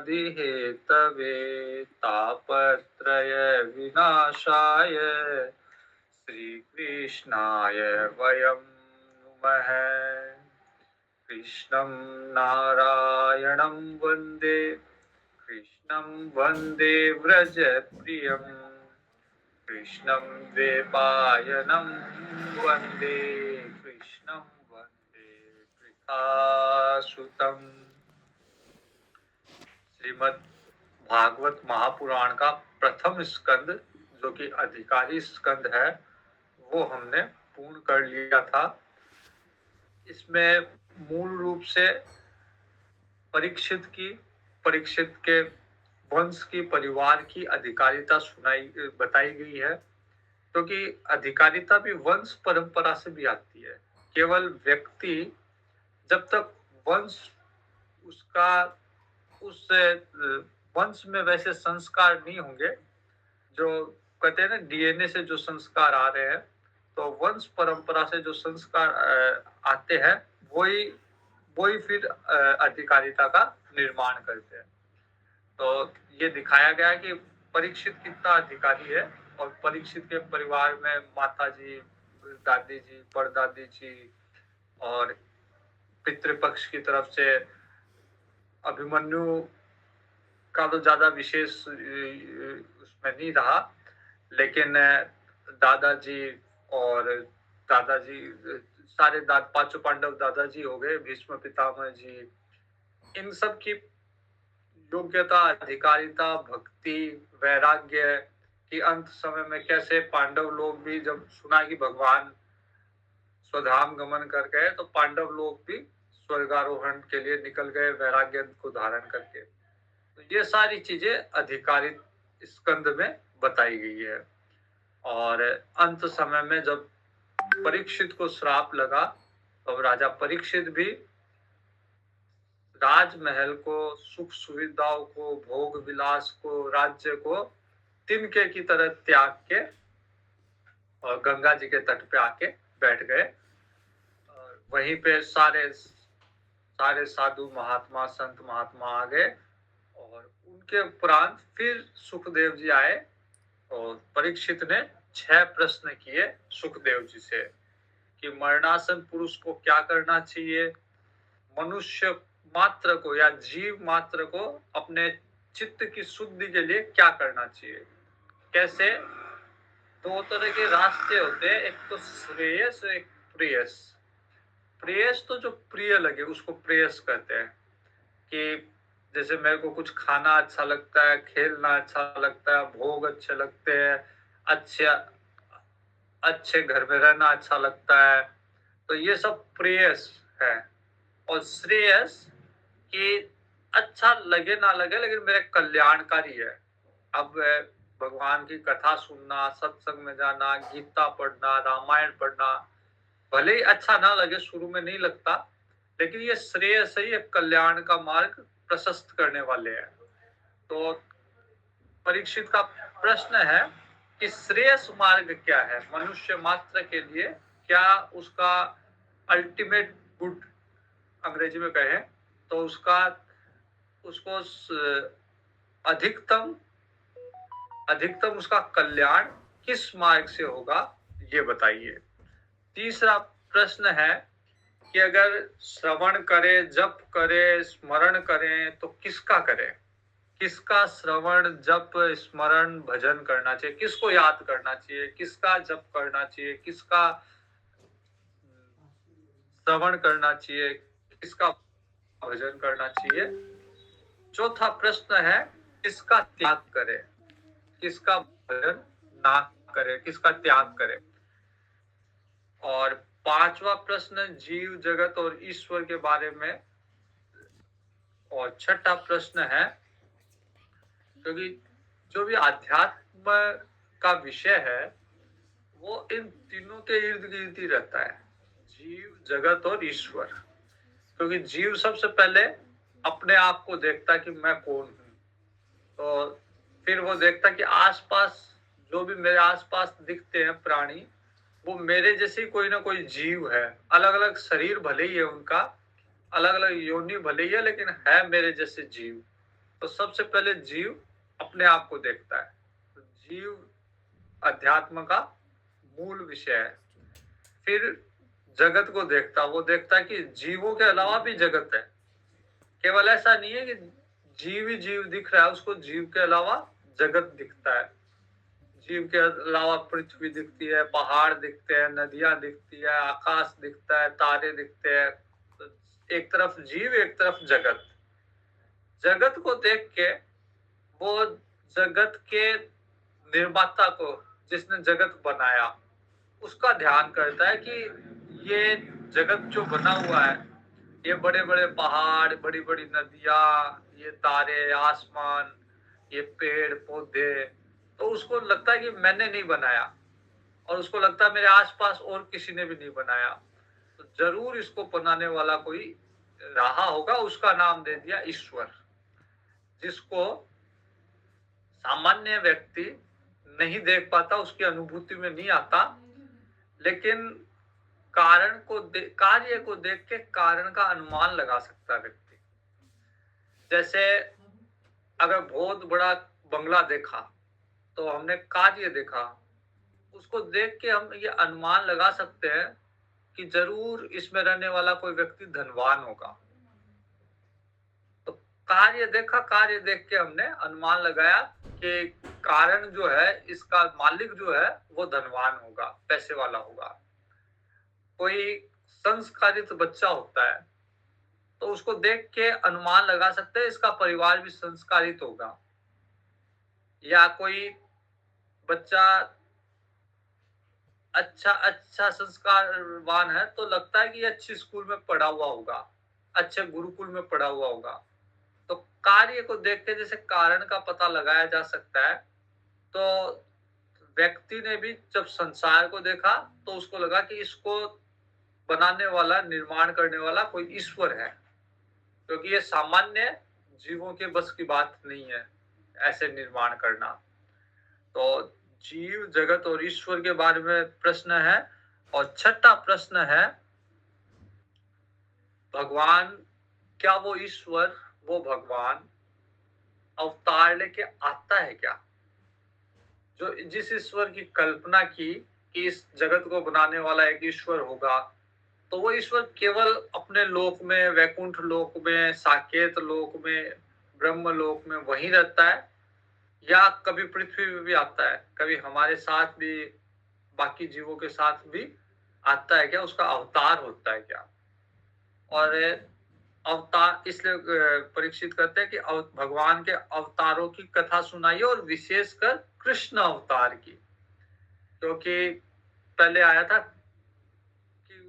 Hathaway तापत्रय विनाशाय श्रीकृष्णाय वयं नुमः। कृष्णं नारायणं वन्दे कृष्णं वन्दे व्रजप्रियं कृष्णं द्वैपायनं वन्दे कृष्णं वन्दे वृषासुतं। श्रीमद् भागवत महापुराण का प्रथम स्कंद जो कि अधिकारी स्कंद है वो हमने पूर्ण कर लिया था। इसमें मूल रूप से परीक्षित के वंश की परिवार की अधिकारिता बताई गई है, क्योंकि अधिकारिता भी वंश परंपरा से भी आती है। केवल व्यक्ति जब तक वंश उसका उस वंश में वैसे संस्कार नहीं होंगे, जो कहते हैं ना डीएनए से जो संस्कार आ रहे हैं, तो वंश परंपरा से जो संस्कार आते हैं वही वही फिर अधिकारिता का निर्माण करते हैं। तो ये दिखाया गया कि परीक्षित कितना अधिकारी है, और परीक्षित के परिवार में माता जी, दादी जी, परदादी जी और पितृपक्ष की तरफ से अभिमन्यु का तो ज्यादा विशेष उसमें नहीं रहा, लेकिन दादाजी और दादाजी सारे पांचों पांडव दादाजी हो गए, भीष्म पितामह जी, इन सब की योग्यता, अधिकारिता, भक्ति, वैराग्य की अंत समय में कैसे पांडव लोग भी जब सुना कि भगवान स्वधाम गमन कर गए तो पांडव लोग भी स्वर्गारोहण के लिए निकल गए वैराग्य को धारण करके। तो ये सारी चीजें अधिकारित स्कंद में बताई गई है। और अंत समय में जब परीक्षित को श्राप लगा तो राजा परीक्षित भी राजमहल को, सुख सुविधाओं को, भोग विलास को, राज्य को तिनके की तरह त्याग के और गंगा जी के तट पे आके बैठ गए। और वहीं पे सारे साधु महात्मा, संत महात्मा आ गए, और उनके उपरांत फिर सुखदेव जी आए और परीक्षित ने 6 प्रश्न किए सुखदेव जी से कि मरणासन पुरुष को क्या करना चाहिए, मनुष्य मात्र को या जीव मात्र को अपने चित्त की शुद्धि के लिए क्या करना चाहिए। कैसे? 2 तरह के रास्ते होते हैं, एक तो श्रेयस, एक प्रेयस। प्रेयस तो जो प्रिय लगे उसको प्रेयस कहते हैं, कि जैसे मेरे को कुछ खाना अच्छा लगता है, खेलना अच्छा लगता है, भोग अच्छे लगते हैं, अच्छे अच्छे घर में रहना अच्छा लगता है, तो ये सब प्रेयस है। और श्रेयस कि अच्छा लगे ना लगे लेकिन मेरे कल्याणकारी है। अब भगवान की कथा सुनना, सत्संग में जाना, गीता पढ़ना, रामायण पढ़ना, भले ही अच्छा ना लगे, शुरू में नहीं लगता, लेकिन ये श्रेयस है, ये कल्याण का मार्ग प्रशस्त करने वाले हैं। तो परीक्षित का प्रश्न है कि श्रेयस मार्ग क्या है मनुष्य मात्र के लिए, क्या उसका अल्टीमेट गुड अंग्रेजी में कहें तो उसको अधिकतम उसका कल्याण किस मार्ग से होगा, ये बताइए। तीसरा प्रश्न है कि अगर श्रवण करे, जप करे, स्मरण करें तो किसका करें, किसका श्रवण, जप, स्मरण, भजन करना चाहिए, किसको याद करना चाहिए, किसका जप करना चाहिए, किसका श्रवण करना चाहिए, किसका भजन करना चाहिए। चौथा प्रश्न है किसका त्याग करे, किसका भजन ना करे, किसका त्याग करे। और 5वां प्रश्न जीव जगत और ईश्वर के बारे में। और 6ठा प्रश्न है, क्योंकि जो भी आध्यात्म का विषय है वो इन तीनों के इर्द गिर्द ही रहता है, जीव जगत और ईश्वर। क्योंकि जीव सबसे पहले अपने आप को देखता कि मैं कौन हूँ, तो फिर वो देखता कि आसपास जो भी मेरे आसपास दिखते हैं प्राणी, वो मेरे जैसे कोई ना कोई जीव है। अलग अलग शरीर भले ही है उनका, अलग अलग योनि भले ही है, लेकिन है मेरे जैसे जीव। तो सबसे पहले जीव अपने आप को देखता है। तो जीव अध्यात्म का मूल विषय है। फिर जगत को देखता, वो देखता है कि जीवों के अलावा भी जगत है। केवल ऐसा नहीं है कि जीव ही जीव दिख रहा है, उसको जीव के अलावा जगत दिखता है। जीव के अलावा पृथ्वी दिखती है, पहाड़ दिखते हैं, नदियां दिखती है, आकाश दिखता है, तारे दिखते हैं। तो एक तरफ जीव, एक तरफ जगत। जगत को देख के वो जगत के निर्माता को, जिसने जगत बनाया, उसका ध्यान करता है कि ये जगत जो बना हुआ है, ये बड़े बड़े पहाड़, बड़ी बड़ी नदियां, ये तारे, आसमान, ये पेड़ पौधे, तो उसको लगता है कि मैंने नहीं बनाया, और उसको लगता है मेरे आसपास और किसी ने भी नहीं बनाया। तो जरूर इसको बनाने वाला कोई रहा होगा, उसका नाम दे दिया ईश्वर, जिसको सामान्य व्यक्ति नहीं देख पाता, उसकी अनुभूति में नहीं आता, लेकिन कार्य को देख के कारण का अनुमान लगा सकता है व्यक्ति। जैसे अगर बहुत बड़ा बंगला देखा तो हमने कार्य देखा, उसको देख के हम ये अनुमान लगा सकते हैं कि जरूर इसमें रहने वाला कोई व्यक्ति धनवान होगा। तो कार्य देखा, कार्य देख के हमने अनुमान लगाया कि कारण जो है, इसका मालिक जो है वो धनवान होगा, पैसे वाला होगा। कोई संस्कारित बच्चा होता है तो उसको देख के अनुमान लगा सकते हैं इसका परिवार भी संस्कारित होगा। या कोई बच्चा अच्छा संस्कारवान है तो लगता है कि अच्छी स्कूल में पढ़ा हुआ होगा, अच्छे गुरुकुल में पढ़ा हुआ होगा। तो कार्य को देख के जैसे कारण का पता लगाया जा सकता है, तो व्यक्ति ने भी जब संसार को देखा तो उसको लगा कि इसको बनाने वाला, निर्माण करने वाला कोई ईश्वर है, क्योंकि ये सामान्य जीवों के बस की बात नहीं है ऐसे निर्माण करना। तो जीव, जगत और ईश्वर के बारे में प्रश्न है। और छठा प्रश्न है, भगवान, क्या वो ईश्वर, वो भगवान अवतार लेके आता है क्या? जो जिस ईश्वर की कल्पना की कि इस जगत को बनाने वाला एक ईश्वर होगा, तो वो ईश्वर केवल अपने लोक में, वैकुंठ लोक में, साकेत लोक में, ब्रह्म लोक में वहीं रहता है, या कभी पृथ्वी में भी आता है, कभी हमारे साथ भी, बाकी जीवों के साथ भी आता है क्या? उसका अवतार होता है क्या? और अवतार इसलिए परीक्षित करते हैं कि भगवान के अवतारों की कथा सुनाइए, और विशेषकर कृष्ण अवतार की, क्योंकि पहले आया था कि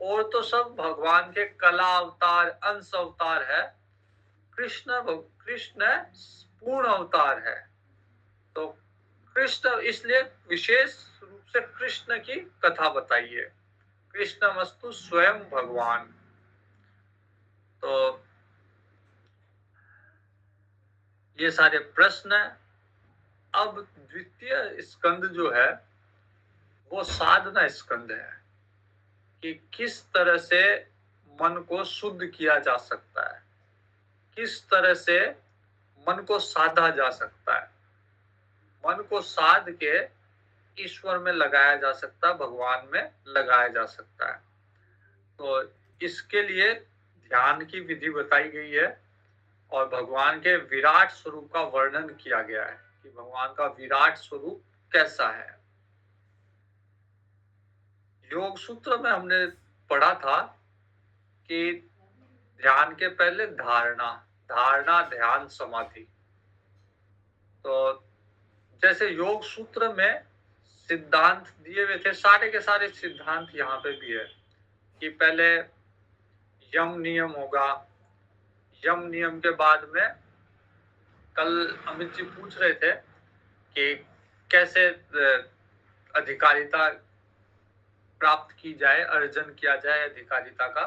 और तो सब भगवान के कला अवतार, अंश अवतार है, कृष्ण पूर्ण अवतार है। तो कृष्ण, इसलिए विशेष रूप से कृष्ण की कथा बताइए, कृष्णमस्तु स्वयं भगवान। तो ये सारे प्रश्न है। अब द्वितीय स्कंद जो है वो साधना स्कंद है, कि किस तरह से मन को शुद्ध किया जा सकता है, किस तरह से मन को साधा जा सकता है, मन को साध के ईश्वर में लगाया जा सकता है, भगवान में लगाया जा सकता है। तो इसके लिए ध्यान की विधि बताई गई है, और भगवान के विराट स्वरूप का वर्णन किया गया है कि भगवान का विराट स्वरूप कैसा है। योग सूत्र में हमने पढ़ा था कि ध्यान के पहले धारणा, ध्यान, समाधि। तो जैसे योग सूत्र में सिद्धांत दिए हुए थे, सारे के सारे सिद्धांत यहाँ पे भी है कि पहले यम नियम होगा, यम नियम के बाद में, कल अमित जी पूछ रहे थे कि कैसे अधिकारिता प्राप्त की जाए, अर्जन किया जाए अधिकारिता का।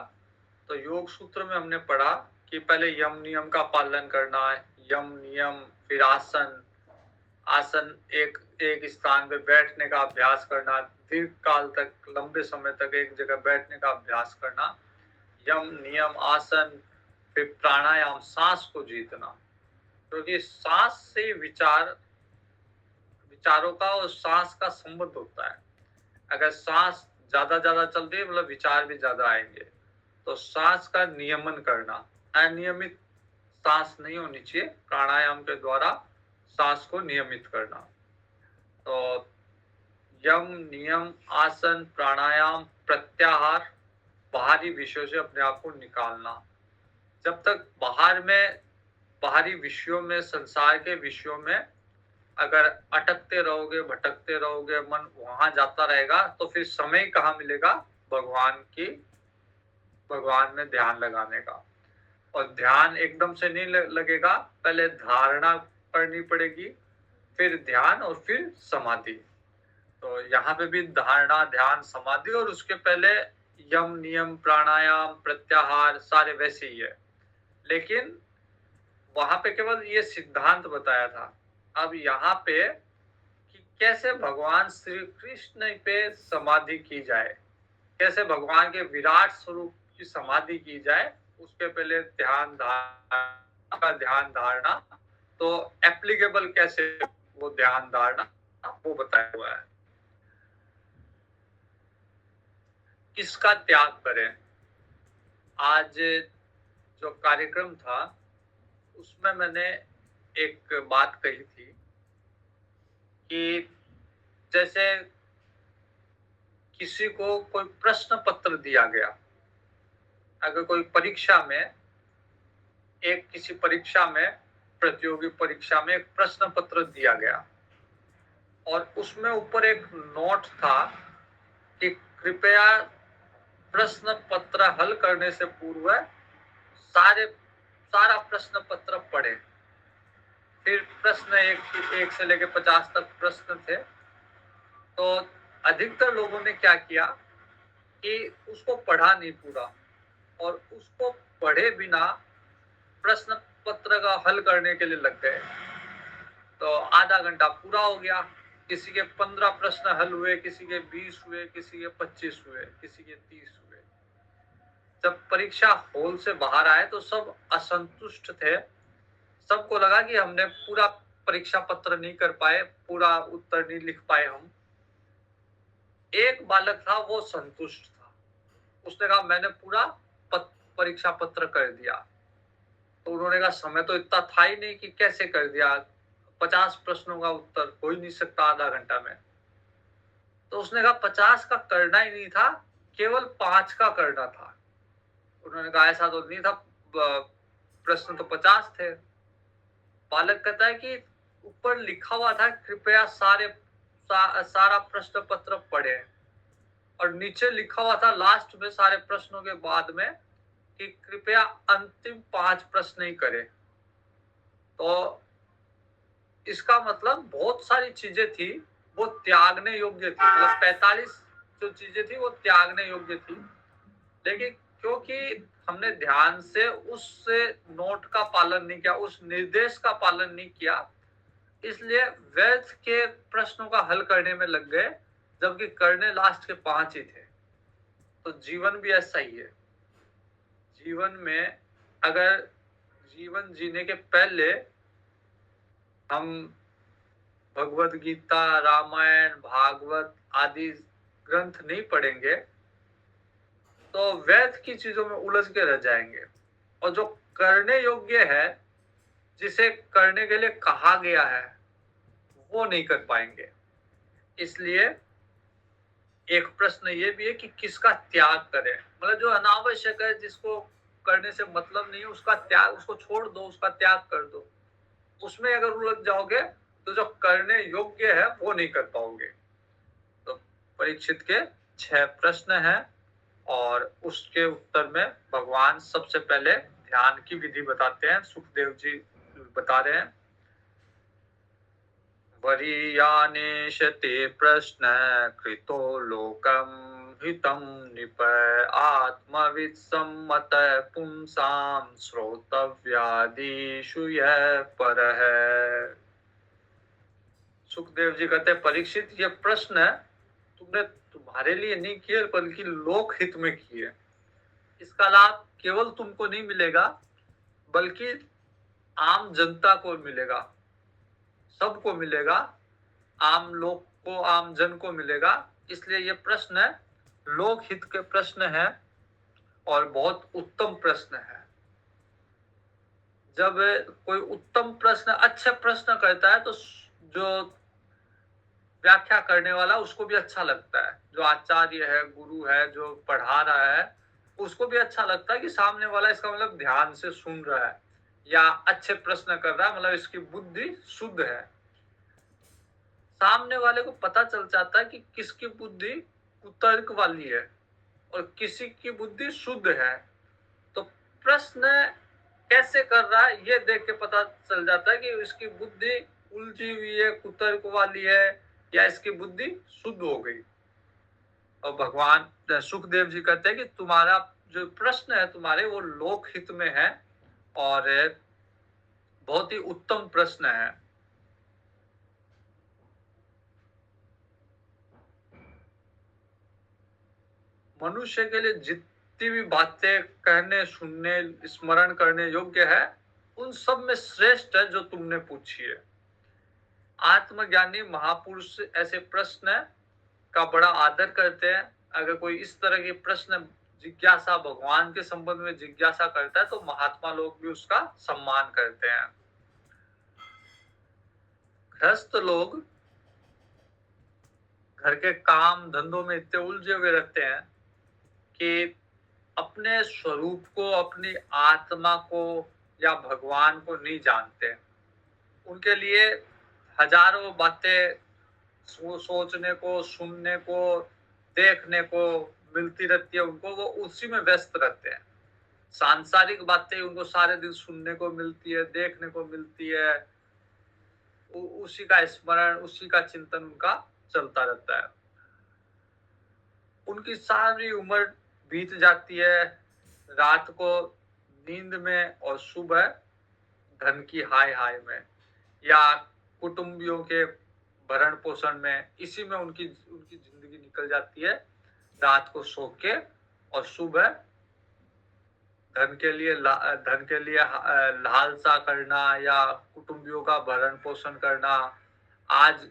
तो योग सूत्र में हमने पढ़ा कि पहले यम नियम का पालन करना है, यम नियम, फिर आसन, एक स्थान पे बैठने का अभ्यास करना, दीर्घ काल तक, लंबे समय तक एक जगह बैठने का अभ्यास करना, यम नियम, आसन, फिर प्राणायाम, सांस को जीतना। क्योंकि सांस से विचारों का और सांस का संबंध होता है। अगर सांस ज्यादा चलती है मतलब विचार भी ज्यादा आएंगे। तो सांस का नियमन करना, अनियमित सांस नहीं होनी चाहिए। प्राणायाम के द्वारा सांस को नियमित करना। तो यम, नियम, आसन, प्राणायाम, प्रत्याहार, बाहरी विषयों से अपने आप को निकालना। जब तक बाहरी विषयों में, संसार के विषयों में अगर अटकते रहोगे, भटकते रहोगे, मन वहां जाता रहेगा, तो फिर समय कहाँ मिलेगा भगवान में ध्यान लगाने का। और ध्यान एकदम से नहीं लगेगा, पहले धारणा करनी पड़ेगी, फिर ध्यान और फिर समाधि। तो यहाँ पे भी धारणा, ध्यान, समाधि और उसके पहले यम, नियम, प्राणायाम, प्रत्याहार सारे वैसे ही है। लेकिन वहां पे केवल ये सिद्धांत बताया था। अब यहाँ पे कि कैसे भगवान श्री कृष्ण पे समाधि की जाए, कैसे भगवान के विराट स्वरूप की समाधि की जाए, उसके पहले ध्यान धारणा, तो एप्लीकेबल कैसे वो ध्यान धारणा वो बताया हुआ है। किसका त्याग करें। आज जो कार्यक्रम था उसमें मैंने एक बात कही थी कि जैसे किसी को कोई प्रश्न पत्र दिया गया, अगर कोई परीक्षा में, किसी परीक्षा में, प्रतियोगी परीक्षा में एक प्रश्न पत्र दिया गया और उसमें ऊपर एक नोट था कि कृपया प्रश्न पत्र हल करने से पूर्व सारा प्रश्न पत्र पढ़े। फिर प्रश्न एक से लेकर 50 तक प्रश्न थे। तो अधिकतर लोगों ने क्या किया कि उसको पढ़ा नहीं पूरा और उसको पढ़े बिना प्रश्न पत्र का हल करने के लिए लग गए। तो आधा घंटा पूरा हो गया, किसी के 15 प्रश्न हल हुए, किसी के 20 हुए, किसी के 25 हुए, किसी के 30 हुए। जब परीक्षा हॉल से बाहर आए तो सब असंतुष्ट थे। सबको लगा कि हमने पूरा परीक्षा पत्र नहीं कर पाए, पूरा उत्तर नहीं लिख पाए हम। एक बालक था, वो संतुष्ट था। उसने कहा मैंने पूरा परीक्षा पत्र कर दिया। तो उन्होंने कहा समय तो इतना था ही नहीं कि कैसे कर दिया, 50 प्रश्नों का उत्तर हो ही नहीं सकता आधा घंटा में। तो उसने कहा 50 का करना ही नहीं था, केवल 5 का करना था। उन्होंने कहा ऐसा तो नहीं था, प्रश्न तो 50 थे। बालक कहता है कि ऊपर लिखा हुआ था कृपया सारा प्रश्न पत्र पढ़े, और नीचे लिखा हुआ था लास्ट में सारे प्रश्नों के बाद में कि कृपया अंतिम 5 प्रश्न ही करें। तो इसका मतलब बहुत सारी चीजें थी वो त्यागने योग्य थी, मतलब 45 जो चीजें थी वो त्यागने योग्य थी। लेकिन क्योंकि हमने ध्यान से उस नोट का पालन नहीं किया, उस निर्देश का पालन नहीं किया, इसलिए व्यर्थ के प्रश्नों का हल करने में लग गए, जबकि करने लास्ट के 5 ही थे। तो जीवन भी ऐसा ही है। जीवन में अगर जीवन जीने के पहले हम भगवत गीता, रामायण, भागवत आदि ग्रंथ नहीं पढ़ेंगे तो व्यर्थ की चीजों में उलझ के रह जाएंगे। और जो करने योग्य है, जिसे करने के लिए कहा गया है, वो नहीं कर पाएंगे। इसलिए एक प्रश्न ये भी है कि किसका त्याग करें। मतलब जो अनावश्यक है, जिसको करने से मतलब नहीं है, उसका त्याग, उसको छोड़ दो, उसका त्याग कर दो। उसमें अगर उलझ जाओगे तो जो करने योग्य है वो नहीं कर पाओगे। तो परीक्षित के 6 प्रश्न हैं और उसके उत्तर में भगवान सबसे पहले ध्यान की विधि बताते हैं। सुखदेव जी बता रहे हैं, वरीयानेश ते प्रश्न कृतो लोकम हितम निप आत्मविद सम्मत पुंसाम श्रोतव्यादिषु यः परः। सुखदेव जी कहते हैं, परीक्षित ये प्रश्न तुमने तुम्हारे लिए नहीं किए बल्कि लोक हित में किए। इसका लाभ केवल तुमको नहीं मिलेगा बल्कि आम जनता को मिलेगा, सबको मिलेगा, आम लोग को, आम जन को मिलेगा। इसलिए ये प्रश्न लोकहित के प्रश्न है और बहुत उत्तम प्रश्न है। जब कोई उत्तम प्रश्न, अच्छे प्रश्न करता है तो जो व्याख्या करने वाला उसको भी अच्छा लगता है, जो आचार्य है, गुरु है, जो पढ़ा रहा है, उसको भी अच्छा लगता है कि सामने वाला इसका मतलब ध्यान से सुन रहा है या अच्छे प्रश्न कर रहा है, मतलब इसकी बुद्धि शुद्ध है। सामने वाले को पता चल जाता है कि किसकी बुद्धि कुतर्क वाली है और किसी की बुद्धि शुद्ध है। तो प्रश्न कैसे कर रहा है ये देख के पता चल जाता है कि इसकी बुद्धि उलझी हुई है, कुतर्क वाली है, या इसकी बुद्धि शुद्ध हो गई। और भगवान सुखदेव जी कहते हैं कि तुम्हारा जो प्रश्न है तुम्हारे, वो लोकहित में है और बहुत ही उत्तम प्रश्न है। मनुष्य के लिए जितनी भी बातें कहने, सुनने, स्मरण करने योग्य है, उन सब में श्रेष्ठ है जो तुमने पूछी है। आत्मज्ञानी महापुरुष ऐसे प्रश्न का बड़ा आदर करते हैं। अगर कोई इस तरह के प्रश्न, जिज्ञासा, भगवान के संबंध में जिज्ञासा करता है तो महात्मा लोग भी उसका सम्मान करते हैं। गृहस्थ लोग घर के काम धंधों में इतने उलझे हुए रहते हैं कि अपने स्वरूप को, अपनी आत्मा को या भगवान को नहीं जानते। उनके लिए हजारों बातें सोचने को, सुनने को, देखने को मिलती रहती है उनको, वो उसी में व्यस्त रहते हैं। सांसारिक बातें उनको सारे दिन सुनने को मिलती है, देखने को मिलती है, उसी का स्मरण, उसी का चिंतन उनका चलता रहता है। उनकी सारी उम्र बीत जाती है रात को नींद में और सुबह धन की हाय हाय में या कुटुंबियों के भरण पोषण में। इसी में उनकी जिंदगी निकल जाती है, रात को सो के और सुबह धन के लिए लालसा करना या कुटुंबियों का भरण पोषण करना। आज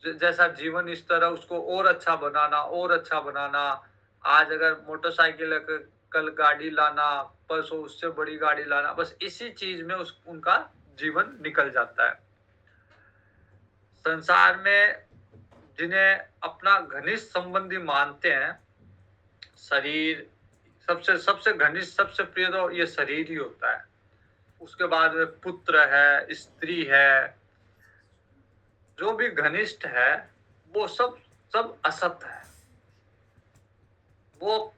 जैसा जीवन स्तर है उसको और अच्छा बनाना, और अच्छा बनाना। आज अगर मोटरसाइकिल है, कल गाड़ी लाना, परसों उससे बड़ी गाड़ी लाना। बस इसी चीज में उनका जीवन निकल जाता है। संसार में जिन्हें अपना घनिष्ठ संबंधी मानते हैं, शरीर सबसे घनिष्ठ, सबसे प्रिय तो ये शरीर ही होता है। उसके बाद में पुत्र है, स्त्री है, जो भी घनिष्ठ है वो सब असत है। वो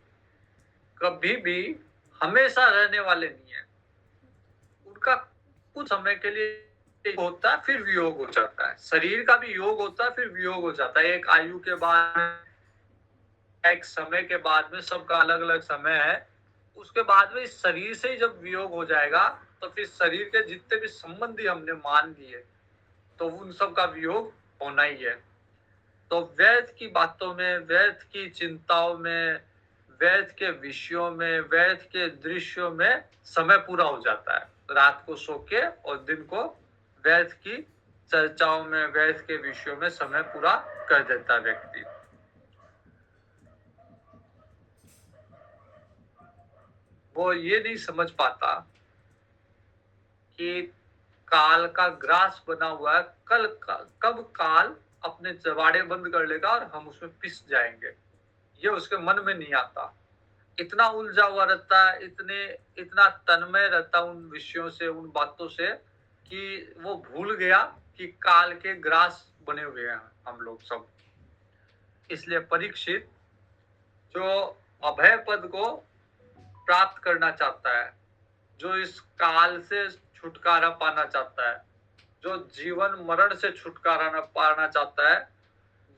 कभी भी हमेशा रहने वाले नहीं है। उनका कुछ समय के लिए होता है, फिर वियोग हो जाता है। शरीर का भी योग होता है, फिर वियोग हो जाता है। एक आयु के बाद, एक समय के बाद में, सबका अलग अलग समय है। उसके बाद में इस शरीर से ही जब वियोग हो जाएगा तो फिर शरीर के जितने भी संबंधी हमने मान लिए तो उन सब का वियोग होना ही है। तो व्यर्थ की बातों में, व्यर्थ की चिंताओं में, व्यर्थ के विषयों में, व्यर्थ के दृश्यों में समय पूरा हो जाता है। रात को सो के और दिन को व्यर्थ की चर्चाओं में, व्यर्थ के विषयों में समय पूरा कर देता है व्यक्ति। वो ये नहीं समझ पाता कि काल का ग्रास बना हुआ है, कब काल अपने जबाड़े बंद कर लेगा और हम उसमें पिस जाएंगे, ये उसके मन में नहीं आता। इतना उलझा हुआ रहता है, इतना तन्मय रहता उन विषयों से, उन बातों से, कि वो भूल गया कि काल के ग्रास बने हुए हैं हम लोग सब। इसलिए परीक्षित जो अभय पद को प्राप्त करना चाहता है, जो इस काल से छुटकारा पाना चाहता है, जो जीवन मरण से छुटकारा पाना चाहता है,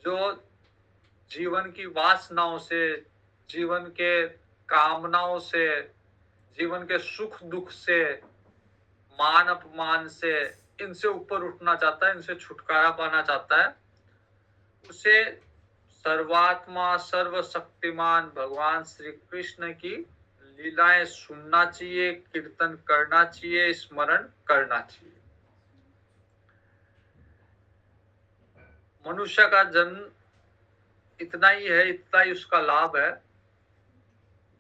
जो जीवन की वासनाओं से, जीवन के कामनाओं से, जीवन के सुख दुख से, मान अपमान से, इनसे ऊपर उठना चाहता है, इनसे छुटकारा पाना चाहता है, उसे सर्वात्मा सर्वशक्तिमान भगवान श्री कृष्ण की लीलाएं सुनना चाहिए, कीर्तन करना चाहिए, स्मरण करना चाहिए। मनुष्य का जन्म इतना ही है, इतना ही उसका लाभ है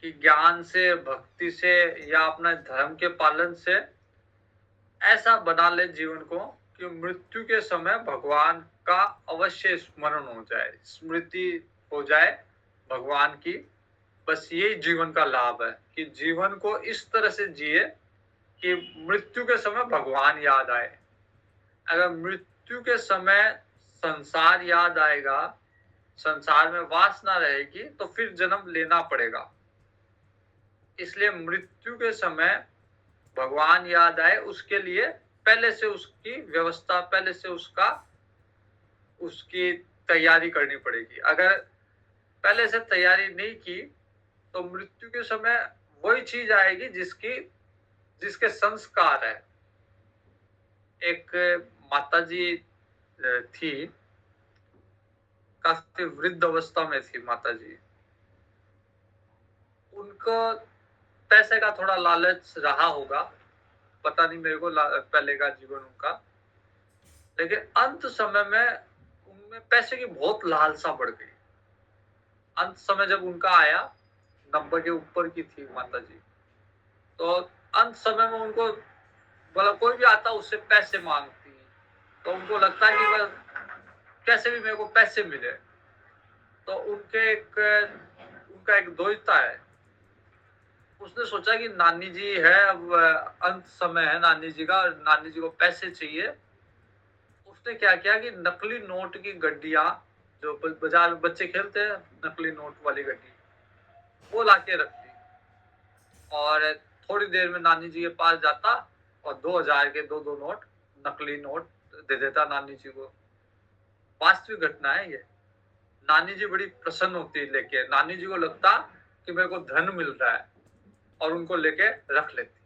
कि ज्ञान से, भक्ति से या अपने धर्म के पालन से ऐसा बना ले जीवन को कि मृत्यु के समय भगवान का अवश्य स्मरण हो जाए, स्मृति हो जाए भगवान की। बस यही जीवन का लाभ है कि जीवन को इस तरह से जिए कि मृत्यु के समय भगवान याद आए। अगर मृत्यु के समय संसार याद आएगा, संसार में वासना रहेगी, तो फिर जन्म लेना पड़ेगा। इसलिए मृत्यु के समय भगवान याद आए, उसके लिए पहले से उसकी व्यवस्था, पहले से उसकी तैयारी करनी पड़ेगी। अगर पहले से तैयारी नहीं की तो मृत्यु के समय वही चीज आएगी जिसके संस्कार है। एक माताजी थी, काफी वृद्ध अवस्था में थी माताजी। उनको पैसे का थोड़ा लालच रहा होगा, पता नहीं मेरे को पहले का जीवन उनका, लेकिन अंत समय में उनमें पैसे की बहुत लालसा बढ़ गई। अंत समय जब उनका आया, 90 के ऊपर की थी माताजी, तो अंत समय में उनको बोला कोई भी आता उससे पैसे मांगती, तो उनको लगता है कि बस कैसे भी मेरे को पैसे मिले। तो उनका एक दोस्त है, उसने सोचा कि नानी जी है, अब अंत समय है नानी जी का, नानी जी को पैसे चाहिए। उसने क्या किया कि नकली नोट की गड्डियां, जो बाजार में बच्चे खेलते हैं नकली नोट वाली गड्डी, वो लाके रख दी और थोड़ी देर में नानी जी के पास जाता और 2000 के दो नोट, नकली नोट दे देता नानी जी को। वास्तविक घटना है ये। नानी जी बड़ी प्रसन्न होती लेके, नानी जी को लगता कि मेरे को धन मिल रहा है और उनको लेके रख लेती।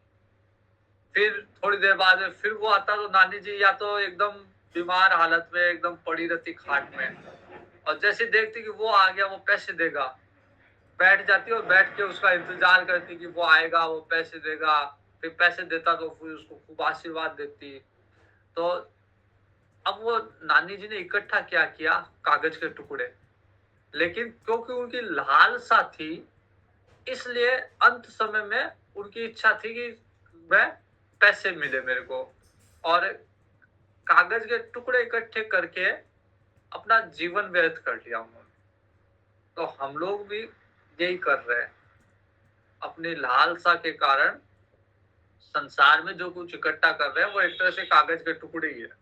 फिर थोड़ी देर बाद फिर वो आता तो नानी जी या तो एकदम बीमार हालत में एकदम पड़ी रहती खाट में, और जैसे देखती कि वो आ गया वो पैसे देगा, बैठ जाती और बैठ के उसका इंतजार करती कि वो आएगा, वो पैसे देगा। फिर पैसे देता तो फिर उसको खूब आशीर्वाद देती। तो अब वो नानी जी ने इकट्ठा क्या किया, कागज के टुकड़े, लेकिन क्योंकि उनकी लालसा थी इसलिए अंत समय में उनकी इच्छा थी कि मैं पैसे मिले मेरे को, और कागज के टुकड़े इकट्ठे करके अपना जीवन व्यर्थ कर लिया उन्होंने। तो हम लोग भी यही कर रहे हैं, अपनी लालसा के कारण संसार में जो कुछ इकट्ठा कर रहे हैं वो एक तरह से कागज के टुकड़े ही है।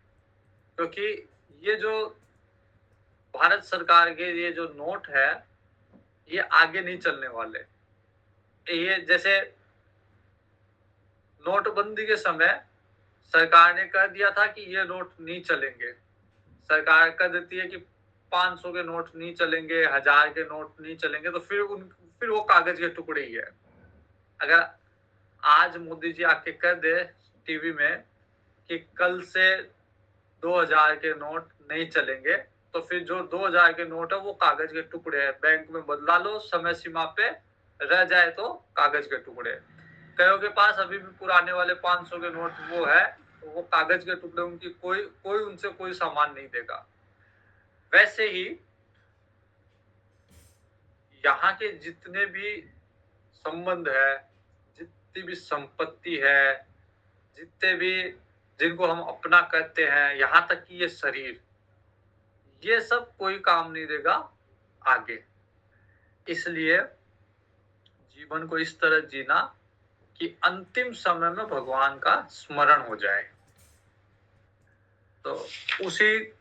क्योंकि ये जो भारत सरकार के ये जो नोट है ये आगे नहीं चलने वाले। ये जैसे नोटबंदी के समय सरकार ने कह दिया था कि ये नोट नहीं चलेंगे, सरकार कह देती है कि 500 के नोट नहीं चलेंगे, 1000 के नोट नहीं चलेंगे, तो फिर वो कागज के टुकड़े ही है। अगर आज मोदी जी आके कह दे टीवी में कि कल से 2000 के नोट नहीं चलेंगे, तो फिर जो 2000 के नोट है वो कागज के टुकड़े है, बैंक में बदला लो, समय सीमा पे रह जाए तो कागज के टुकड़े। कईयों के पास अभी भी पुराने वाले 500 के नोट वो है, तो वो कागज के टुकड़े, उनकी कोई उनसे कोई सामान नहीं देगा। वैसे ही यहाँ के जितने भी संबंध है, जितनी भी संपत्ति है, जितने भी जिनको हम अपना कहते हैं, यहाँ तक कि ये शरीर, ये सब कोई काम नहीं देगा आगे। इसलिए जीवन को इस तरह जीना कि अंतिम समय में भगवान का स्मरण हो जाए। तो उसी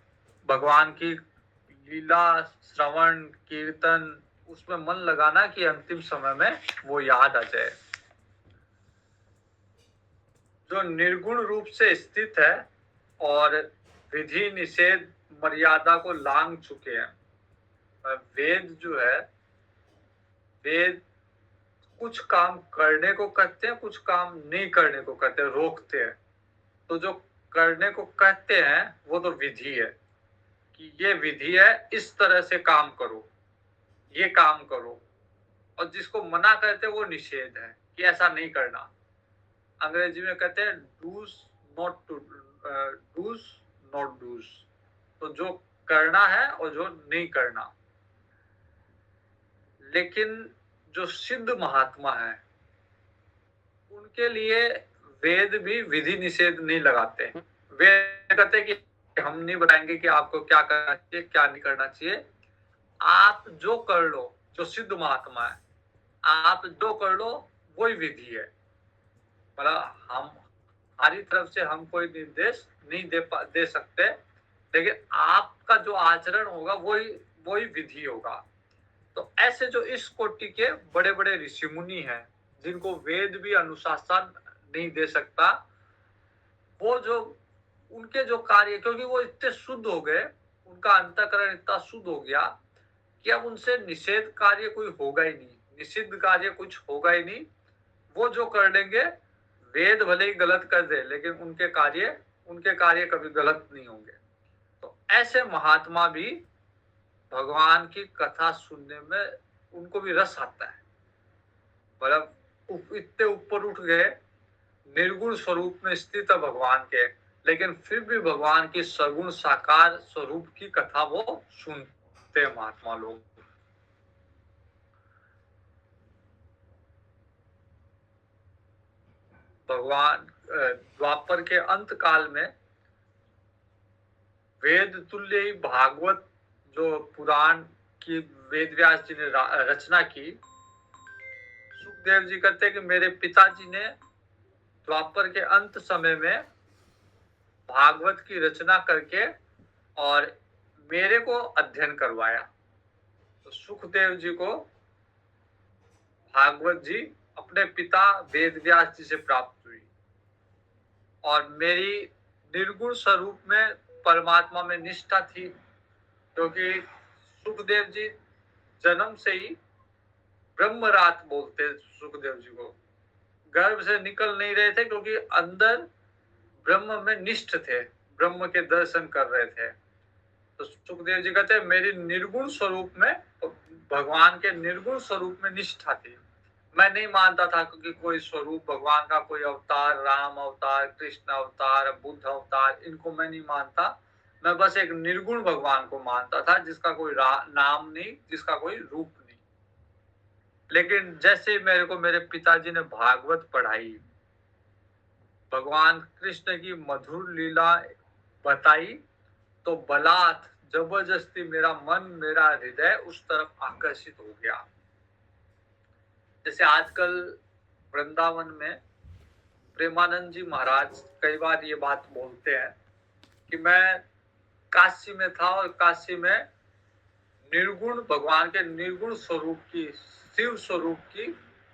भगवान की लीला, श्रवण, कीर्तन, उसमें मन लगाना कि अंतिम समय में वो याद आ जाए। जो निर्गुण रूप से स्थित है और विधि निषेध मर्यादा को लांघ चुके हैं। वेद जो है, वेद कुछ काम करने को कहते हैं, कुछ काम नहीं करने को कहते हैं, रोकते हैं। तो जो करने को कहते हैं वो तो विधि है कि ये विधि है, इस तरह से काम करो, ये काम करो। और जिसको मना करते वो निषेध है कि ऐसा नहीं करना। अंग्रेजी में कहते हैं does not to does not does, तो जो करना है और जो नहीं करना। लेकिन जो सिद्ध महात्मा है उनके लिए वेद भी विधि निषेध नहीं लगाते। वेद कहते हैं कि हम नहीं बताएंगे कि आपको क्या करना चाहिए क्या नहीं करना चाहिए, आप जो कर लो, जो सिद्ध महात्मा है आप जो कर लो वही विधि है। मतलब हम हमारी तरफ से हम कोई निर्देश नहीं दे सकते, लेकिन आपका जो आचरण होगा वही वही विधि होगा। तो ऐसे जो इस कोटि के बड़े बड़े ऋषि मुनि हैं जिनको वेद भी अनुशासन नहीं दे सकता, वो जो उनके जो कार्य, क्योंकि वो इतने शुद्ध हो गए, उनका अंतःकरण इतना शुद्ध हो गया कि अब उनसे निषेध कार्य कोई होगा ही नहीं, निषिद्ध कार्य कुछ होगा ही नहीं। वो जो कर लेंगे, वेद भले ही गलत कर दे लेकिन उनके कार्य कभी गलत नहीं होंगे। तो ऐसे महात्मा भी भगवान की कथा सुनने में उनको भी रस आता है। मतलब इतने ऊपर उठ गए, निर्गुण स्वरूप में स्थित है भगवान के, लेकिन फिर भी भगवान की सगुण साकार स्वरूप की कथा वो सुनते महात्मा लोग। भगवान द्वापर के अंत काल में वेद तुल्य ही भागवत जो पुराण की वेद व्यास जी ने रचना की, सुखदेव जी कहते हैं कि मेरे पिताजी ने द्वापर के अंत समय में भागवत की रचना करके और मेरे को अध्ययन करवाया। तो सुखदेव जी को भागवत जी अपने पिता वेद व्यास जी से प्राप्त हुई, और मेरी निर्गुण स्वरूप में परमात्मा में निष्ठा थी, क्योंकि सुखदेव जी जन्म से ही ब्रह्मरात बोलते सुखदेव जी को, गर्भ से निकल नहीं रहे थे क्योंकि अंदर ब्रह्म में निष्ठ थे, ब्रह्म के दर्शन कर रहे थे। तो सुखदेव जी कहते हैं मेरी निर्गुण स्वरूप में, भगवान के निर्गुण स्वरूप में निष्ठा थी। मैं नहीं मानता था क्योंकि कोई स्वरूप भगवान का, कोई अवतार, राम अवतार, कृष्ण अवतार, बुद्ध अवतार, इनको मैं नहीं मानता। मैं बस एक निर्गुण भगवान को मानता था जिसका कोई नाम नहीं, जिसका कोई रूप नहीं। लेकिन जैसे मेरे को मेरे पिताजी ने भागवत पढ़ाई, भगवान कृष्ण की मधुर लीला बताई, तो बलात् जबरदस्ती मेरा मन, मेरा हृदय उस तरफ आकर्षित हो गया। जैसे आजकल वृंदावन में प्रेमानंद जी महाराज कई बार ये बात बोलते हैं कि मैं काशी में था और काशी में निर्गुण भगवान के निर्गुण स्वरूप की, शिव स्वरूप की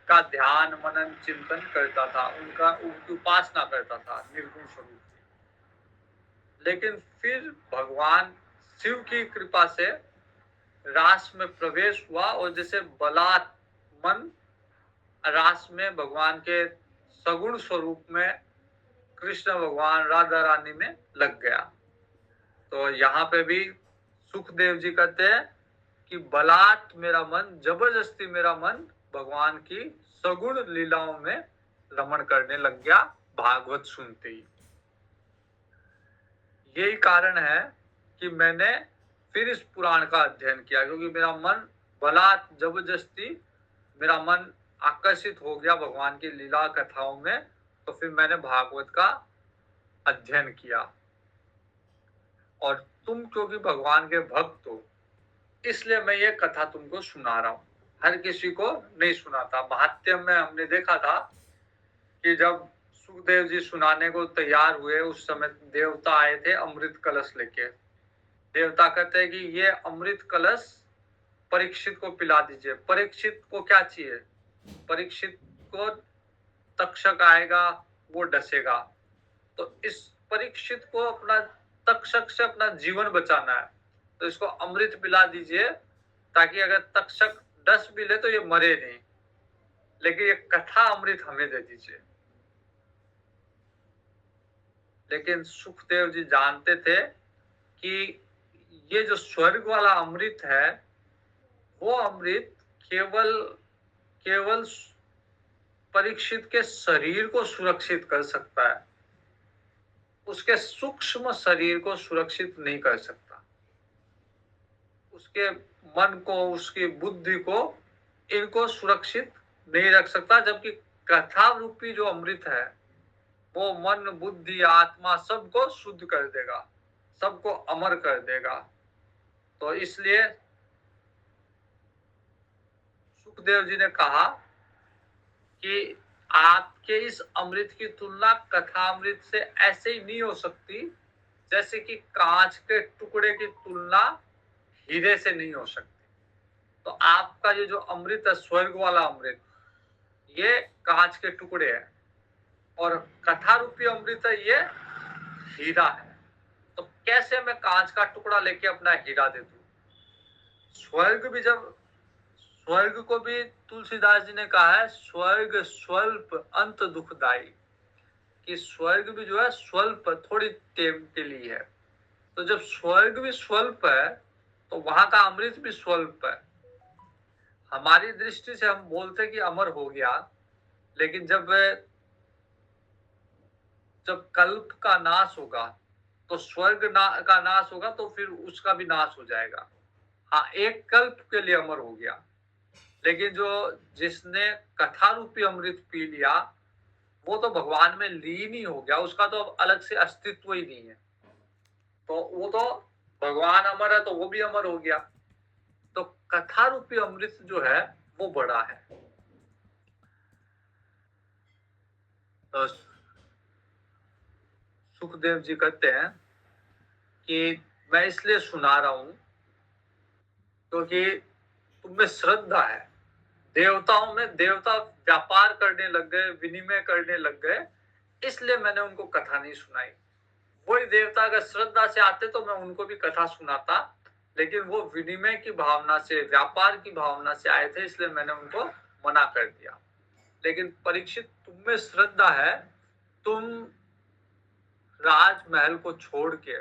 का ध्यान मनन चिंतन करता था, उनकी उपासना करता था निर्गुण स्वरूप की। लेकिन फिर भगवान शिव की कृपा से रास में प्रवेश हुआ और जैसे बलात् मन रास में भगवान के सगुण स्वरूप में कृष्ण भगवान राधा रानी में लग गया। तो यहाँ पे भी सुखदेव जी कहते हैं कि बलात् मेरा मन, जबरदस्ती मेरा मन भगवान की सगुण लीलाओं में रमण करने लग गया भागवत सुनते ही। यही कारण है कि मैंने फिर इस पुराण का अध्ययन किया, क्योंकि मेरा मन बलात् जबरदस्ती मेरा मन आकर्षित हो गया भगवान की लीला कथाओं में। तो फिर मैंने भागवत का अध्ययन किया। और तुम क्योंकि भगवान के भक्त हो, इसलिए मैं ये कथा तुमको सुना रहा हूँ, हर किसी को नहीं सुनाता। महात्म्य में हमने देखा था कि जब सुखदेव जी सुनाने को तैयार हुए, उस समय देवता आए थे अमृत कलश लेके। देवता कहते हैं कि ये अमृत कलश परीक्षित को पिला दीजिए। परीक्षित को क्या चाहिए? परीक्षित को तक्षक आएगा, वो डसेगा। तो इस परीक्षित को अपना तक्षक से अपना जीवन बचाना है, तो इसको अमृत पिला दीजिए, ताकि अगर तक्षक डस भी ले तो ये मरे नहीं, लेकिन ये कथा अमृत हमें दे दीजिए। लेकिन सुखदेव जी जानते थे कि ये जो स्वर्ग वाला अमृत है, वो अमृत केवल केवल परीक्षित के शरीर को सुरक्षित कर सकता है, उसके सूक्ष्म शरीर को सुरक्षित नहीं कर सकता। उसके मन को, उसकी बुद्धि को, इनको सुरक्षित नहीं रख सकता। जबकि कथा रूपी जो अमृत है वो मन, बुद्धि, आत्मा सबको शुद्ध कर देगा, सबको अमर कर देगा। तो इसलिए सुखदेव जी ने कहा कि आपके इस अमृत की तुलना कथा अमृत से ऐसे ही नहीं हो सकती जैसे कि कांच के टुकड़े की तुलना हीरे से नहीं हो सकती। तो आपका ये जो अमृत है, स्वर्ग वाला अमृत, ये कांच के टुकड़े हैं, और कथा रूपी अमृत है, ये हीरा है। तो कैसे मैं कांच का टुकड़ा लेके अपना हीरा दे दूं? स्वर्ग को भी तुलसीदास जी ने कहा है, स्वर्ग स्वल्प अंत दुखदाई, कि स्वर्ग भी जो है स्वल्प, थोड़ी टेम के लिए है। तो जब स्वर्ग भी स्वल्प है तो वहां का अमृत भी स्वल्प है। हमारी दृष्टि से हम बोलते कि अमर हो गया, लेकिन जब कल्प का नाश होगा तो स्वर्ग का नाश होगा, तो फिर उसका भी नाश हो जाएगा। हाँ, एक कल्प के लिए अमर हो गया, लेकिन जिसने कथा रूपी अमृत पी लिया वो तो भगवान में लीन ही हो गया, उसका तो अब अलग से अस्तित्व ही नहीं है। तो वो तो भगवान अमर है तो वो भी अमर हो गया। तो कथा रूपी अमृत जो है वो बड़ा है। तो सुखदेव जी कहते हैं कि मैं इसलिए सुना रहा हूं क्योंकि तुम में श्रद्धा है। देवताओं में देवता व्यापार करने लग गए, विनिमय करने लग गए, इसलिए मैंने उनको कथा नहीं सुनाई। वही देवता अगर श्रद्धा से आते तो मैं उनको भी कथा सुनाता, लेकिन वो विनिमय की भावना से, व्यापार की भावना से आए थे, इसलिए मैंने उनको मना कर दिया। लेकिन परीक्षित, तुम में श्रद्धा है, तुम राजमहल को छोड़ के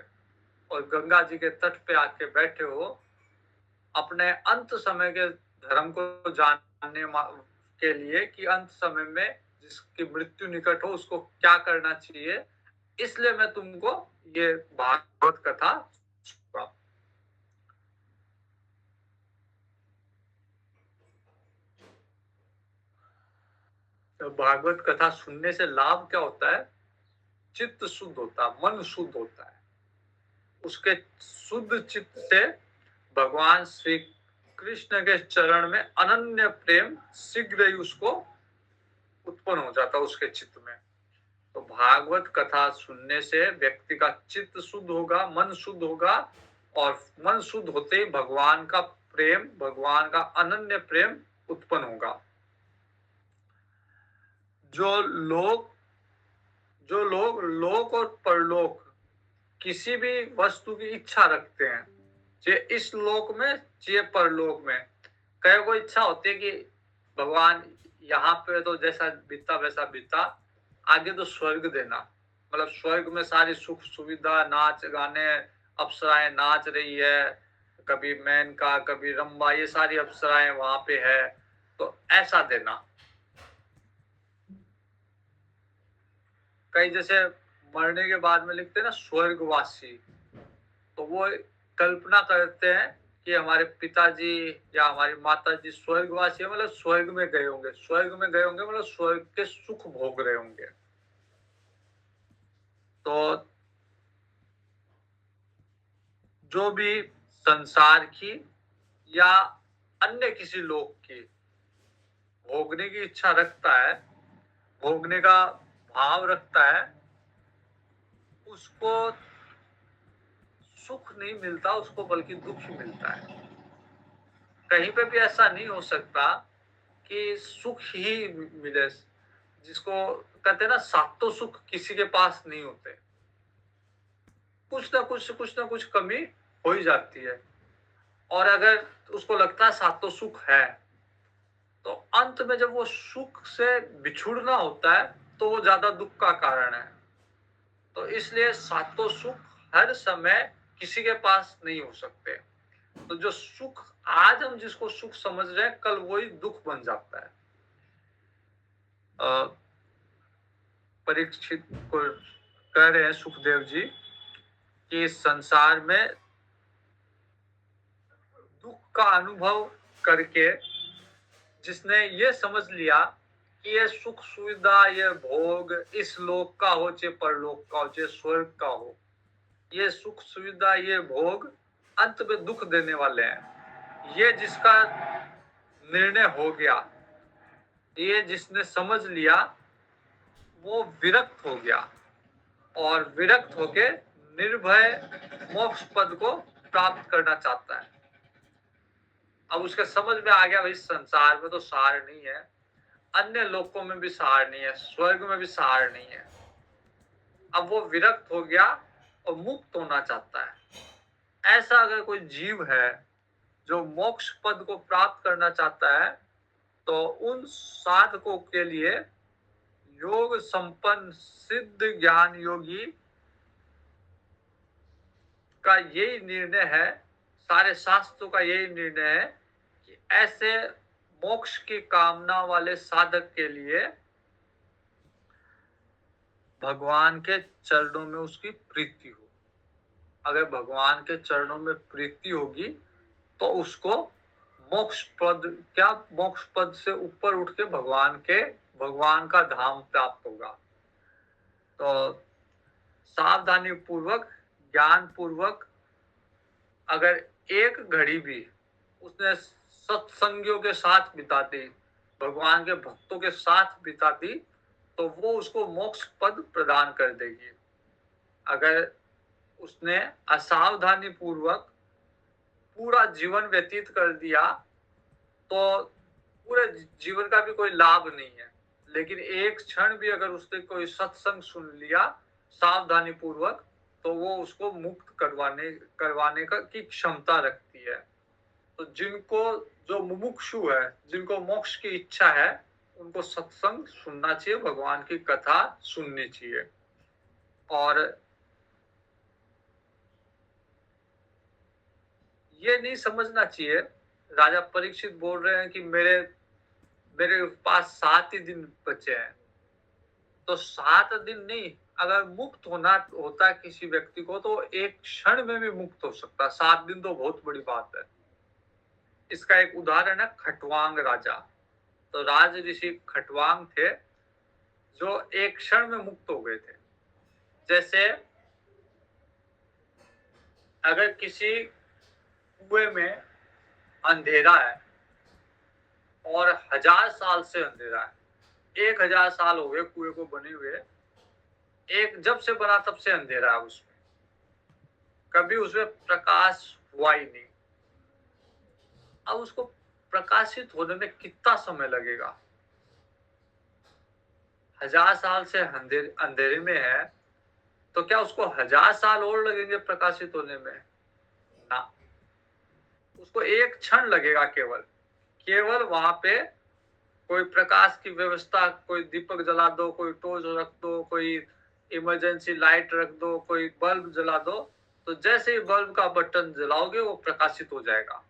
और गंगा जी के तट पे आके बैठे हो, अपने अंत समय के धर्म को जानने के लिए कि अंत समय में जिसकी मृत्यु निकट हो उसको क्या करना चाहिए, इसलिए मैं तुमको ये भागवत कथा सुनाऊंगा। तो भागवत कथा सुनने से लाभ क्या होता है? चित्त शुद्ध होता है, मन शुद्ध होता है। उसके शुद्ध चित्त से भगवान श्री कृष्ण के चरण में अनन्य प्रेम शीघ्र ही उसको उत्पन्न हो जाता है उसके चित्त में। तो भागवत कथा सुनने से व्यक्ति का चित्त शुद्ध होगा, मन शुद्ध होगा, और मन शुद्ध होते ही भगवान का प्रेम, भगवान का अनन्य प्रेम उत्पन्न होगा। जो लोग लोक और परलोक किसी भी वस्तु की इच्छा रखते हैं, चाहे इस लोक में चाहे परलोक में, कई को इच्छा होती है कि भगवान यहाँ पे तो जैसा बीता वैसा बीता, आगे तो स्वर्ग देना, मतलब स्वर्ग में सारी सुख सुविधा, नाच गाने, अप्सराएं नाच रही है, कभी मेनका कभी रंबा, ये सारी अप्सराएं वहां पे है, तो ऐसा देना। कई जैसे मरने के बाद में लिखते हैं ना स्वर्गवासी, तो वो कल्पना करते हैं कि हमारे पिताजी या हमारी माताजी स्वर्गवासी है, मतलब स्वर्ग में गए होंगे। स्वर्ग में गए होंगे मतलब स्वर्ग के सुख भोग रहे होंगे। तो जो भी संसार की या अन्य किसी लोक की भोगने की इच्छा रखता है, भोगने का भाव रखता है, उसको सुख नहीं मिलता, उसको बल्कि दुख ही मिलता है। कहीं पे भी ऐसा नहीं हो सकता कि सुख ही मिले। जिसको कहते हैं ना, सातों सुख किसी के पास नहीं होते, कुछ ना कुछ कमी हो ही जाती है। और अगर उसको लगता है सातों सुख है, तो अंत में जब वो सुख से बिछुड़ना होता है तो वो ज्यादा दुख का कारण है। तो इसलिए सातों सुख हर समय किसी के पास नहीं हो सकते। तो जो सुख आज हम जिसको सुख समझ रहे हैं, कल वही दुख बन जाता है। परीक्षित को कह रहे हैं सुखदेव जी कि इस संसार में दुख का अनुभव करके जिसने ये समझ लिया कि ये सुख सुविधा, ये भोग इस लोक का हो चाहे परलोक का हो चाहे स्वर्ग का हो, ये सुख सुविधा, ये भोग अंत में दुख देने वाले हैं, ये जिसका निर्णय हो गया, ये जिसने समझ लिया, वो विरक्त हो गया और विरक्त होके निर्भय मोक्ष पद को प्राप्त करना चाहता है। अब उसके समझ में आ गया भाई संसार में तो सार नहीं है, अन्य लोकों में भी सार नहीं है, स्वर्ग में भी सार नहीं है। अब वो विरक्त हो गया और मुक्त होना चाहता है। ऐसा अगर कोई जीव है जो मोक्ष पद को प्राप्त करना चाहता है, तो उन साधकों के लिए योग संपन्न सिद्ध ज्ञान योगी का यही निर्णय है, सारे शास्त्रों का यही निर्णय है कि ऐसे मोक्ष की कामना वाले साधक के लिए भगवान के चरणों में उसकी प्रीति हो। अगर भगवान के चरणों में प्रीति होगी तो उसको मोक्ष पद से ऊपर उठ के भगवान का धाम प्राप्त होगा। तो सावधानी पूर्वक, ज्ञान पूर्वक अगर एक घड़ी भी उसने सत्संगियों के साथ बिता दी, भगवान के भक्तों के साथ बिता दी, तो वो उसको मोक्ष पद प्रदान कर देगी। अगर उसने असावधानी पूर्वक पूरा जीवन व्यतीत कर दिया तो पूरे जीवन का भी कोई लाभ नहीं है। लेकिन एक क्षण भी अगर उसने कोई सत्संग सुन लिया सावधानी पूर्वक, तो वो उसको मुक्त करवाने की क्षमता रखती है। तो जो मुमुक्षु है, जिनको मोक्ष की इच्छा है, उनको सत्संग सुनना चाहिए, भगवान की कथा सुननी चाहिए। और ये नहीं समझना चाहिए, राजा परीक्षित बोल रहे हैं कि मेरे पास 7 ही दिन बचे हैं, तो 7 दिन नहीं, अगर मुक्त होना होता है किसी व्यक्ति को तो एक क्षण में भी मुक्त हो सकता है। 7 दिन तो बहुत बड़ी बात है। इसका एक उदाहरण है खटवांग राजा। तो राज ऋषि खटवांग थे जो एक क्षण में मुक्त हो गए थे। जैसे अगर किसी कुएं में अंधेरा है और 1000 साल से अंधेरा है, 1000 साल हो गए कुएं को बने हुए, जब से बना तब से अंधेरा है, उसमें कभी उसमें प्रकाश हुआ ही नहीं। अब उसको प्रकाशित होने में कितना समय लगेगा? 1000 साल से अंधेरे में है, तो क्या उसको 1000 साल और लगेंगे प्रकाशित होने में? ना, उसको एक क्षण लगेगा। केवल वहां पे कोई प्रकाश की व्यवस्था, कोई दीपक जला दो, कोई टॉर्च रख दो, कोई इमरजेंसी लाइट रख दो, कोई बल्ब जला दो, तो जैसे ही बल्ब का बटन जलाओगे वो प्रकाशित हो जाएगा।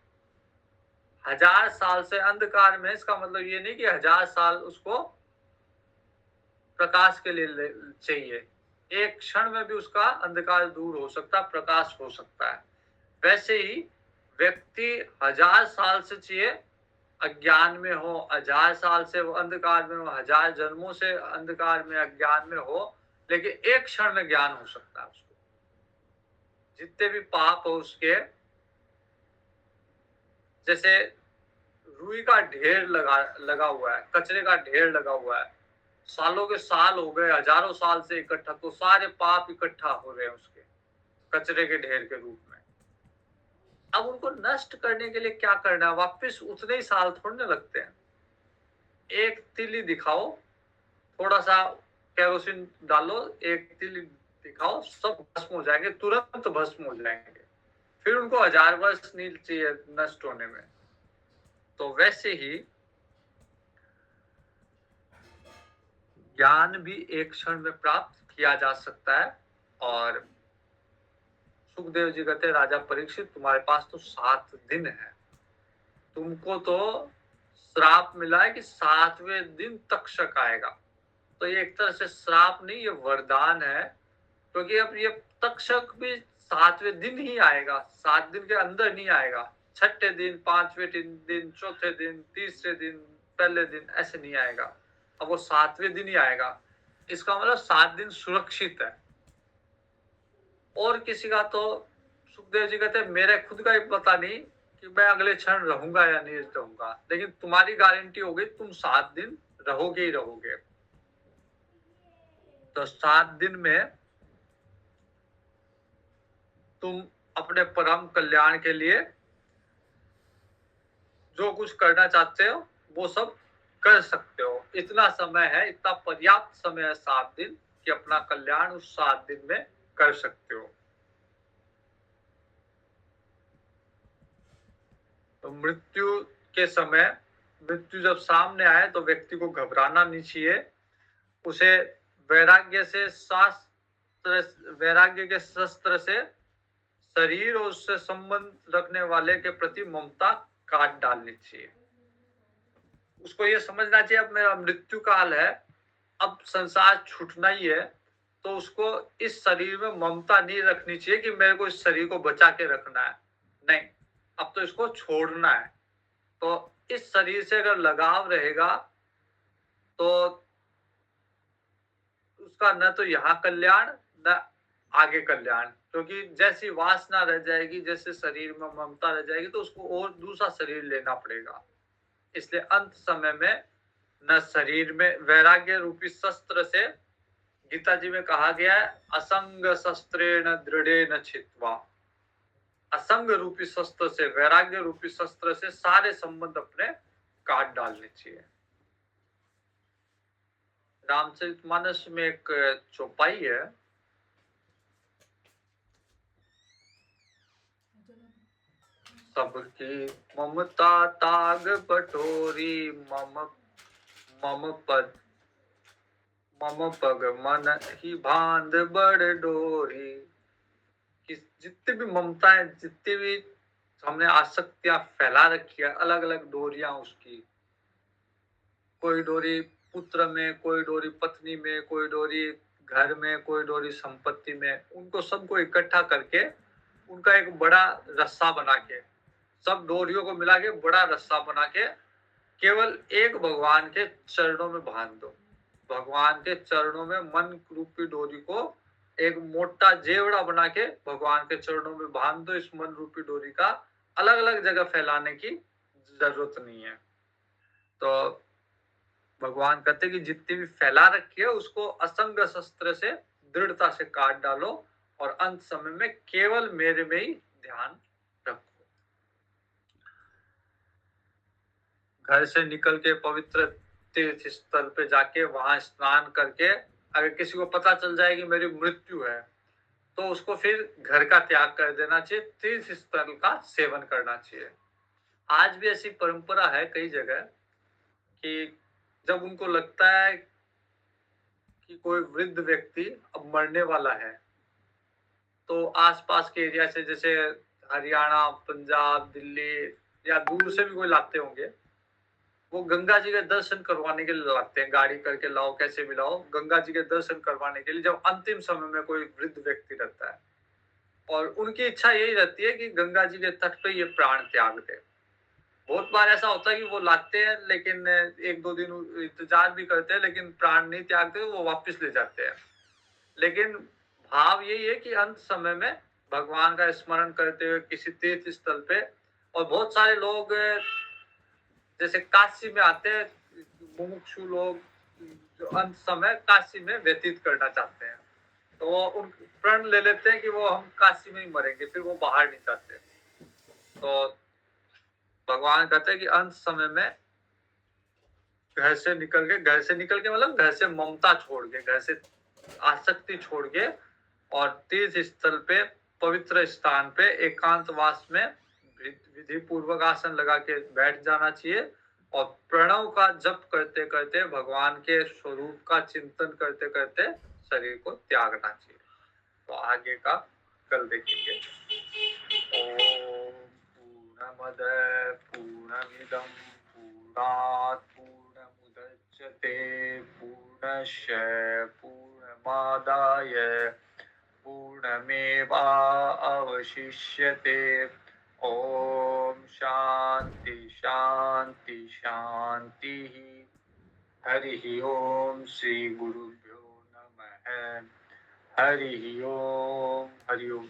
1000 साल से अंधकार में, इसका मतलब ये नहीं कि 1000 साल उसको प्रकाश के लिए चाहिए। एक क्षण में भी उसका अंधकार दूर हो सकता, प्रकाश हो सकता है। वैसे ही व्यक्ति 1000 साल से चाहिए अज्ञान में हो, 1000 साल से वो अंधकार में हो, 1000 जन्मों से अंधकार में अज्ञान में हो, लेकिन एक क्षण में ज्ञान हो सकता है उसको। जितने भी पाप हो उसके, जैसे रुई का ढेर लगा हुआ है, कचरे का ढेर लगा हुआ है, सालों के साल हो गए, हजारों साल से इकट्ठा, तो सारे पाप इकट्ठा हो रहे हैं उसके कचरे के ढेर के रूप में। अब उनको नष्ट करने के लिए क्या करना है? वापस उतने ही साल थोड़ने लगते हैं। एक तिली दिखाओ, थोड़ा सा केरोसिन डालो, एक तिली दिखाओ, सब भस्म हो जाएंगे, तुरंत भस्म हो जाएंगे। फिर उनको 1000 वर्ष नहीं चाहिए नष्ट होने में। तो वैसे ही ज्ञान भी एक क्षण में प्राप्त किया जा सकता है। और सुखदेव जी कहते हैं, राजा परीक्षित, तुम्हारे पास तो 7 दिन है, तुमको तो श्राप मिला है कि 7वें दिन तक्षक आएगा। तो ये एक तरह से श्राप नहीं, ये वरदान है, क्योंकि अब ये तक्षक भी 7वें दिन ही आएगा, 7 दिन के अंदर नहीं आएगा। 6ठे दिन, 5वें दिन, चौथे दिन, तीसरे दिन, पहले दिन ऐसे नहीं आएगा। अब वो 7वें दिन ही आएगा। इसका मतलब 7 दिन सुरक्षित है। और किसी का तो सुखदेव जी कहते हैं मेरे खुद का ही पता नहीं कि मैं अगले क्षण रहूंगा या नहीं रहूंगा, लेकिन तुम्हारी गारंटी होगी तुम 7 दिन रहोगे ही रहोगे। तो 7 दिन में तुम अपने परम कल्याण के लिए जो कुछ करना चाहते हो वो सब कर सकते हो। इतना समय है, इतना पर्याप्त समय है 7 दिन कि अपना कल्याण उस 7 दिन में कर सकते हो। तो मृत्यु के समय, मृत्यु जब सामने आए तो व्यक्ति को घबराना नहीं चाहिए। उसे वैराग्य के शस्त्र से शरीर और उससे संबंध रखने वाले के प्रति ममता काट डालनी चाहिए। उसको ये समझना चाहिए अब मेरा मृत्यु काल है, अब संसार छूटना ही है, तो उसको इस शरीर में ममता नहीं रखनी चाहिए कि मेरे को इस शरीर को बचा के रखना है। नहीं, अब तो इसको छोड़ना है। तो इस शरीर से अगर लगाव रहेगा तो उसका न तो यहाँ कल्याण न आगे कल्याण, क्योंकि जैसी वासना रह जाएगी, जैसे शरीर में ममता रह जाएगी, तो उसको और दूसरा शरीर लेना पड़ेगा। इसलिए अंत समय में न शरीर में वैराग्य रूपी शस्त्र से, गीता जी में कहा गया है असंग शस्त्रेण दृढ़ेन छित्त्वा, असंग रूपी शस्त्र से, वैराग्य रूपी शस्त्र से सारे संबंध अपने काट डालने चाहिए। रामचरितमानस में एक चौपाई है, सबकी ममता ताग बटोरी, मम मम पद मम पग मन ही बांध बड़ डोरी। कि जितनी भी ममता है, जितनी भी हमने आसक्तियां फैला रखी है, अलग अलग डोरियां उसकी, कोई डोरी पुत्र में, कोई डोरी पत्नी में, कोई डोरी घर में, कोई डोरी संपत्ति में, उनको सबको इकट्ठा करके उनका एक बड़ा रस्सा बना के, सब डोरियों को मिला के बड़ा रस्सा बना के केवल एक भगवान के चरणों में बांध दो। भगवान के चरणों में मन रूपी डोरी को एक मोटा जेवड़ा बना के भगवान के चरणों में बांध दो। इस मन रूपी डोरी का अलग अलग जगह फैलाने की जरूरत नहीं है। तो भगवान कहते कि जितनी भी फैला रखी है उसको असंग शस्त्र से दृढ़ता से काट डालो और अंत समय में केवल मेरे में ही ध्यान रखो। घर से निकल के पवित्र तीर्थ स्थल पे जाके वहां स्नान करके अगर किसी को पता चल जाए कि मेरी मृत्यु है तो उसको फिर घर का त्याग कर देना चाहिए, तीर्थ स्थल का सेवन करना चाहिए। आज भी ऐसी परंपरा है कई जगह कि जब उनको लगता है कि कोई वृद्ध व्यक्ति अब मरने वाला है तो आसपास के एरिया से, जैसे हरियाणा, पंजाब, दिल्ली या दूर से भी कोई लाते होंगे, वो गंगा जी के दर्शन करवाने के लिए लाते हैं। गाड़ी करके लाओ, कैसे भी लाओ, गंगा जी के दर्शन करवाने के लिए, जब अंतिम समय में कोई वृद्ध व्यक्ति रहता है और उनकी इच्छा यही रहती है कि गंगा जी के तट पे ये प्राण त्याग दे। बहुत बार ऐसा होता है कि वो लाते हैं लेकिन 1-2 दिन इंतजार भी करते हैं लेकिन प्राण नहीं त्यागते, वो वापस ले जाते हैं। लेकिन भाव यही है कि अंत समय में भगवान का स्मरण करते हुए किसी तीर्थ स्थल पे, और बहुत सारे लोग जैसे काशी में आते हैं, मुमुक्षु लोग जो अंत समय काशी में व्यतीत करना चाहते हैं, तो वो उन प्रण ले लेते हैं कि वो हम काशी में ही मरेंगे, फिर वो बाहर नहीं जाते। तो भगवान कहते हैं कि अंत समय में घर से निकल के मतलब घर से ममता छोड़ के, घर से आसक्ति छोड़ के, और तीर्थ स्थल पे, पवित्र स्थान पे एकांतवास में विधि पूर्वक आसन लगा के बैठ जाना चाहिए और प्रणव का जप करते करते, भगवान के स्वरूप का चिंतन करते करते शरीर को त्यागना चाहिए। तो आगे का कल देखेंगे। ओम पूर्णमद पूर्णमिदं पूर्णात् पूर्णमुदच्यते पूर्णस्य पूर्णमादाय पूर्णमेवावशिष्यते। ओम शांति शांति शांति। हरि ओम श्री गुरुभ्यो नमः। हरि ओम हरि ओम।